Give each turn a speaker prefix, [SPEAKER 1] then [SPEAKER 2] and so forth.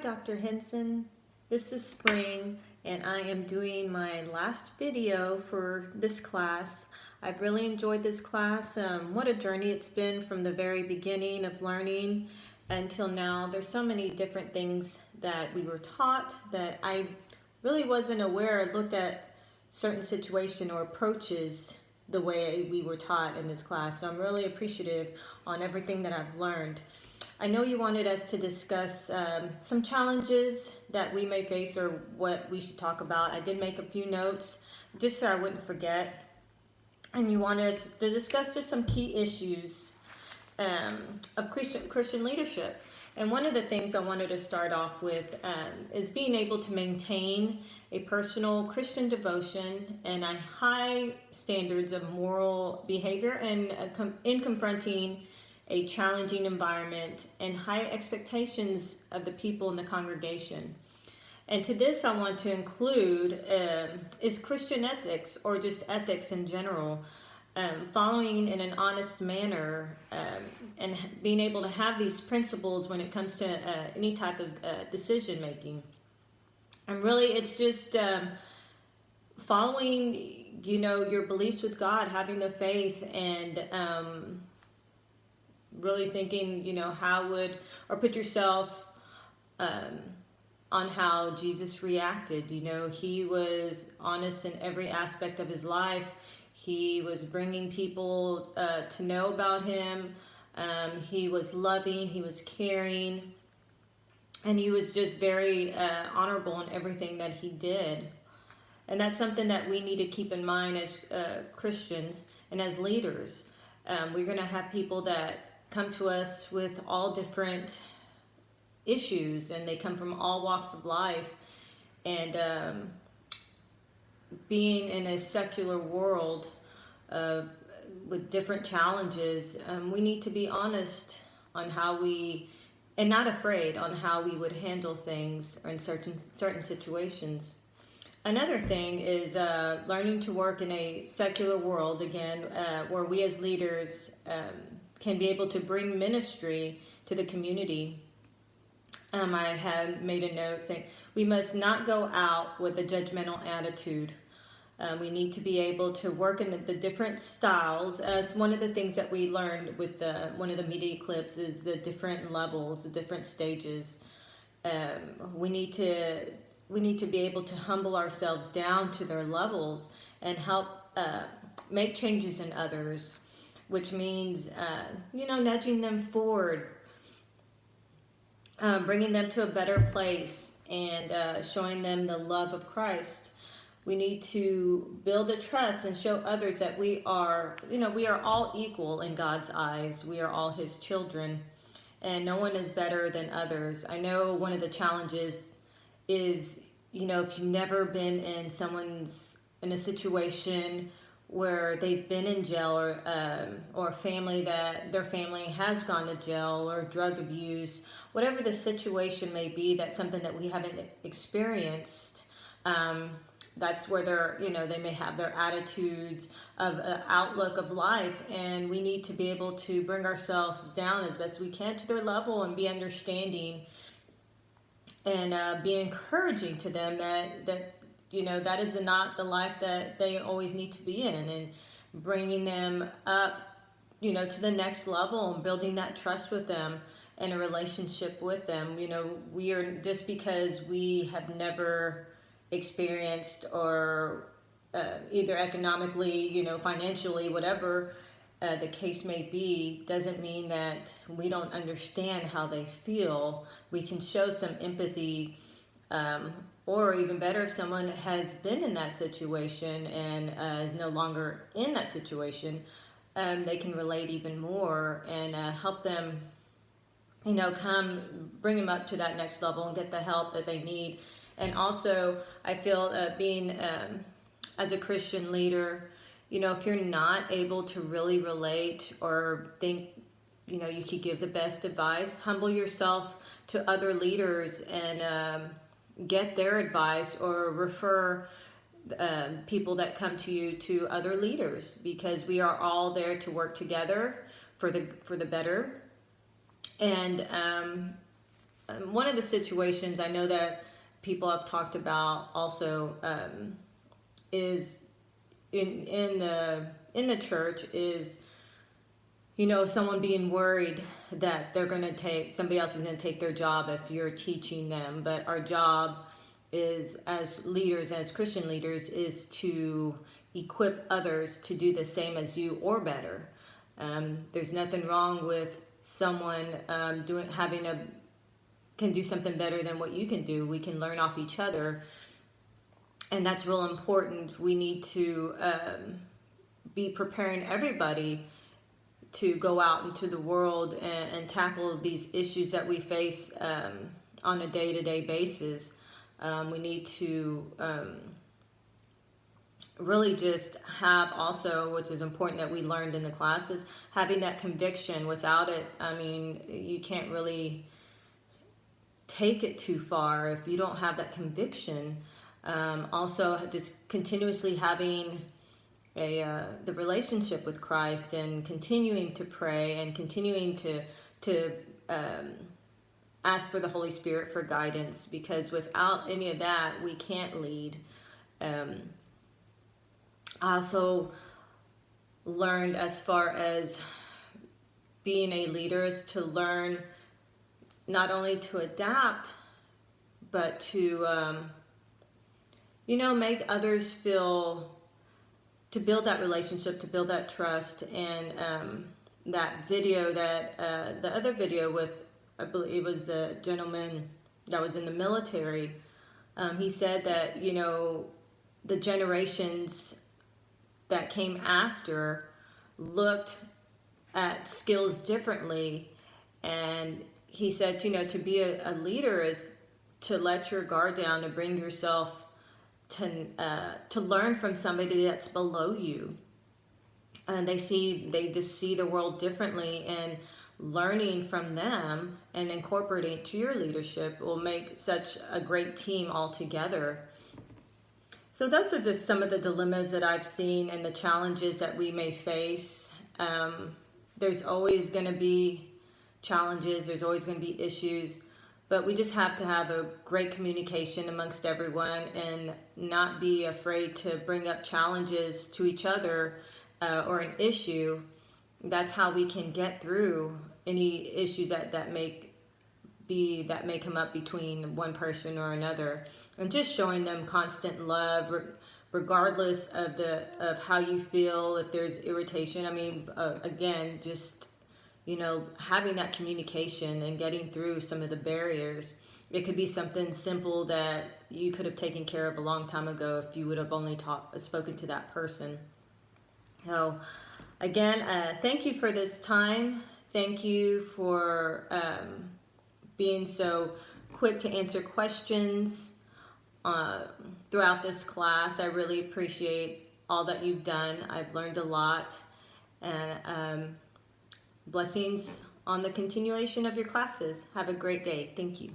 [SPEAKER 1] Dr. Henson. This is Spring, and I am doing my last video for this class. I've really enjoyed this class. What a journey it's been from the very beginning of learning until now. There's so many different things that we were taught that I really wasn't aware. I looked at certain situation or approaches the way we were taught in this class. So I'm really appreciative on everything that I've learned. I know you wanted us to discuss some challenges that we may face or what we should talk about. I did make a few notes just so I wouldn't forget. And you wanted us to discuss just some key issues of Christian leadership. And one of the things I wanted to start off with is being able to maintain a personal Christian devotion and a high standards of moral behavior and in confronting a challenging environment and high expectations of the people in the congregation. And to this I want to include is Christian ethics, or just ethics in general, following in an honest manner and being able to have these principles when it comes to any type of decision making. And really it's just following, your beliefs with God, having the faith, and really thinking, put yourself on how Jesus reacted. He was honest in every aspect of his life. He was bringing people to know about him. He was loving, he was caring, and he was just very honorable in everything that he did. And that's something that we need to keep in mind as Christians and as leaders. We're going to have people that come to us with all different issues, and they come from all walks of life. And being in a secular world with different challenges, we need to be honest on how and not afraid on how we would handle things in certain situations. Another thing is learning to work in a secular world, again, where we as leaders can be able to bring ministry to the community. I have made a note saying we must not go out with a judgmental attitude. We need to be able to work in the different styles. As one of the things that we learned with one of the media clips is the different levels, the different stages. We need to be able to humble ourselves down to their levels and help make changes in others, which means, nudging them forward, bringing them to a better place, and showing them the love of Christ. We need to build a trust and show others that we are all equal in God's eyes. We are all his children, and no one is better than others. I know one of the challenges is, if you've never been in a situation where they've been in jail, or family that their family has gone to jail, or drug abuse, whatever the situation may be, that's something that we haven't experienced. That's where they may have their attitudes of outlook of life, and we need to be able to bring ourselves down as best we can to their level and be understanding and be encouraging to them that that is not the life that they always need to be in, and bringing them up, to the next level and building that trust with them and a relationship with them. We are, just because we have never experienced or either economically, financially, whatever the case may be, doesn't mean that we don't understand how they feel. We can show some empathy, or even better, if someone has been in that situation and is no longer in that situation, they can relate even more and help them, bring them up to that next level and get the help that they need. And also, I feel being as a Christian leader, if you're not able to really relate or think, you could give the best advice, humble yourself to other leaders and get their advice, or refer people that come to you to other leaders, because we are all there to work together for the better. And one of the situations I know that people have talked about also is in the church is, someone being worried that somebody else is going to take their job if you're teaching them. But our job is, as leaders, as Christian leaders, is to equip others to do the same as you or better. There's nothing wrong with someone can do something better than what you can do. We can learn off each other, and that's real important. We need to be preparing everybody to go out into the world and tackle these issues that we face on a day-to-day basis. We need to really just have also, which is important that we learned in the classes, having that conviction. Without it, you can't really take it too far if you don't have that conviction. Also, just continuously having the relationship with Christ, and continuing to pray, and continuing to ask for the Holy Spirit for guidance, because without any of that, we can't lead. I also learned, as far as being a leader, is to learn not only to adapt, but to make others feel, to build that relationship, to build that trust. And that video, the other video with, I believe it was the gentleman that was in the military, he said that, the generations that came after looked at skills differently. And he said, to be a leader is to let your guard down, to bring yourself to learn from somebody that's below you. And they just see the world differently, and learning from them and incorporating it to your leadership will make such a great team all together. So those are just some of the dilemmas that I've seen and the challenges that we may face. There's always going to be challenges, there's always going to be issues, but we just have to have a great communication amongst everyone, and not be afraid to bring up challenges to each other or an issue. That's how we can get through any issues that may come up between one person or another, and just showing them constant love, regardless of how you feel. If there's irritation, again, just having that communication and getting through some of the barriers. It could be something simple that you could have taken care of a long time ago if you would have only spoken to that person. So again, thank you for this time. Thank you for being so quick to answer questions throughout this class. I really appreciate all that you've done. I've learned a lot, and blessings on the continuation of your classes. Have a great day. Thank you.